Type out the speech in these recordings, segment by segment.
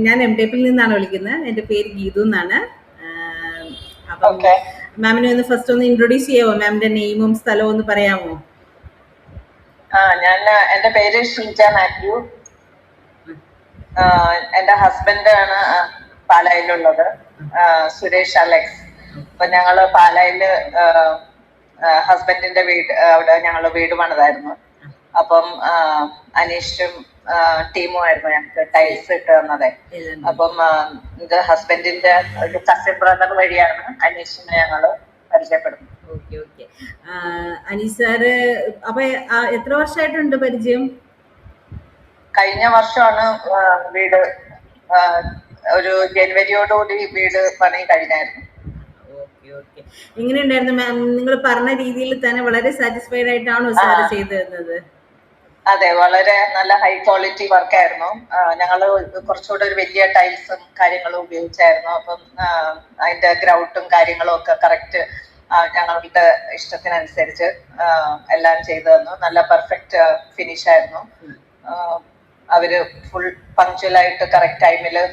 ഞാൻ എം ടേപ്പിൽ നിന്നാണ് വിളിക്കുന്നത്. എൻ്റെ പേര് ഗീതു എന്നാണ്. അപ്പം മാമിനെ ഒന്ന് ഫസ്റ്റ് ഒന്ന് ഇൻട്രൊഡ്യൂസ് ചെയ്യാമോ? മാമിന്റെ നെയിമും സ്ഥലവും ഒന്ന് പറയാമോ? എന്റെ പേര് ഷീജ മാത്യു. എന്റെ ഹസ്ബൻഡ് ആണ് പാലായിലുള്ളത്, സുരേഷ് അലക്സ്. അപ്പൊ ഞങ്ങള് പാലായില് ഹസ്ബൻഡിന്റെ വീട് അവിടെ ഞങ്ങള് വീട് പണിതായിരുന്നു. അപ്പം അനീഷും ടീമുമായിരുന്നു ഞങ്ങൾക്ക് ടൈൽസ് ഇട്ട് തന്നതേ. അപ്പം ഇത് ഹസ്ബൻഡിന്റെ ഒരു കസിൻ ബ്രദർ വഴിയാണ് അനീഷിനെ ഞങ്ങള് പരിചയപ്പെടുന്നത്. അനീഷ് സാറ് അപ്പൊ എത്ര വർഷമായിട്ടുണ്ട് പരിചയം? കഴിഞ്ഞ വർഷമാണ് വീട് ഒരു ജനുവരിയോടുകൂടി വീട് പണി കഴിഞ്ഞായിരുന്നു. എങ്ങനെയുണ്ടായിരുന്നു മാം? നിങ്ങൾ പറഞ്ഞ രീതിയിൽ തന്നെ വളരെ സാറ്റിസ്ഫൈഡ് ആയിട്ടാണോ സാർ ചെയ്തു തന്നത്? അതെ, വളരെ നല്ല ഹൈ ക്വാളിറ്റി വർക്കായിരുന്നു. ഞങ്ങള് കുറച്ചുകൂടെ ഒരു വലിയ ടൈൽസും കാര്യങ്ങളും ഉപയോഗിച്ചായിരുന്നു. അപ്പം അതിന്റെ ഗ്രൗട്ടും കാര്യങ്ങളും ഒക്കെ കറക്റ്റ് ഞങ്ങളുടെ ഇഷ്ടത്തിനനുസരിച്ച് എല്ലാം ചെയ്തു തന്നു. നല്ല പെർഫെക്റ്റ് ഫിനിഷ് ആയിരുന്നു. അവര് ഫുൾ പങ്ക്ച്വലായിട്ട് കറക്റ്റ് ടൈമില്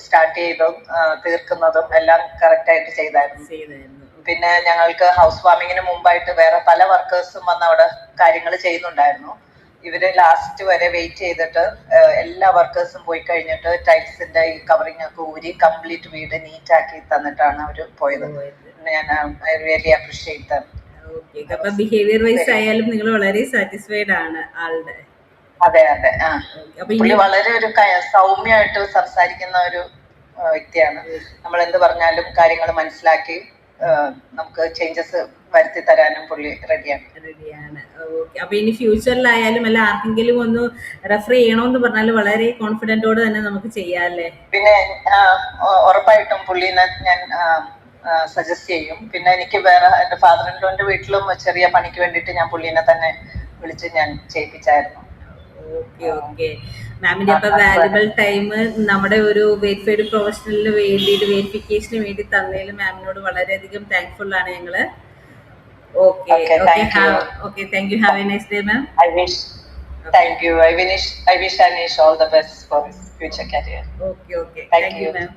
സ്റ്റാർട്ട് ചെയ്തും തീർക്കുന്നതും എല്ലാം കറക്റ്റ് ആയിട്ട് ചെയ്തായിരുന്നു. പിന്നെ ഞങ്ങൾക്ക് ഹൗസ് വാമിങ്ങിന് മുമ്പായിട്ട് വേറെ പല വർക്കേഴ്സും വന്ന് അവിടെ കാര്യങ്ങൾ ചെയ്യുന്നുണ്ടായിരുന്നു. ഇവര് ലാസ്റ്റ് വരെ വെയിറ്റ് ചെയ്തിട്ട് എല്ലാ വർക്കേഴ്സും പോയി കഴിഞ്ഞിട്ട് ടൈൽസിന്റെ ഈ കവറിങ് ഒക്കെ ഊരി കംപ്ലീറ്റ് വീട് നീറ്റ് ആക്കി തന്നിട്ടാണ് അവര് പോയത്. ഞാൻ റിയലി അപ്രീഷിയേറ്റ് ദം. അപ്പൊ ബിഹേവിയർ വൈസ് ആയാലും നിങ്ങൾ വളരെ സാറ്റിസ്ഫൈഡ് ആണ് ആളുടെ? അതെ അതെ. പുള്ളി വളരെ ഒരു സൗമ്യമായിട്ട് സംസാരിക്കുന്ന ഒരു വ്യക്തിയാണ്. നമ്മൾ എന്ത് പറഞ്ഞാലും കാര്യങ്ങൾ മനസ്സിലാക്കി നമുക്ക് ചേഞ്ചസ് വരുത്തി തരാനും പുള്ളി റെഡിയാണ്. അപ്പൊ ഇനി ഫ്യൂച്ചറിലായാലും അല്ല ആർക്കെങ്കിലും ഒന്ന് റെഫർ ചെയ്യണമെന്ന് പറഞ്ഞാൽ വളരെ കോൺഫിഡന്റോട് തന്നെ നമുക്ക് ചെയ്യാല്ലേ? പിന്നെ ഉറപ്പായിട്ടും പുള്ളിനെ ഞാൻ സജസ്റ്റ് ചെയ്യും. പിന്നെ എനിക്ക് വേറെ എന്റെ ഫാദർ ഇൻ ലോന്റെ വീട്ടിലും ചെറിയ പണിക്ക് വേണ്ടിയിട്ട് ഞാൻ പുള്ളിനെ തന്നെ വിളിച്ച് ഞാൻ ചെയ്യിപ്പിച്ചായിരുന്നു. മാമിന്റെ ഇപ്പൊ വാല്യുബിൾ ടൈം നമ്മുടെ ഒരു വെരിഫൈഡ് പ്രൊഫഷണലിന് വേണ്ടിയിട്ട് വെരിഫിക്കേഷന് വേണ്ടി തന്നതിൽ മാമിനോട് വളരെയധികം താങ്ക്ഫുൾ ആണ് ഞങ്ങള്. Thank you. Have A nice day ma'am. Thank you. I wish Anish all the best for his future career. Okay. Thank you ma'am.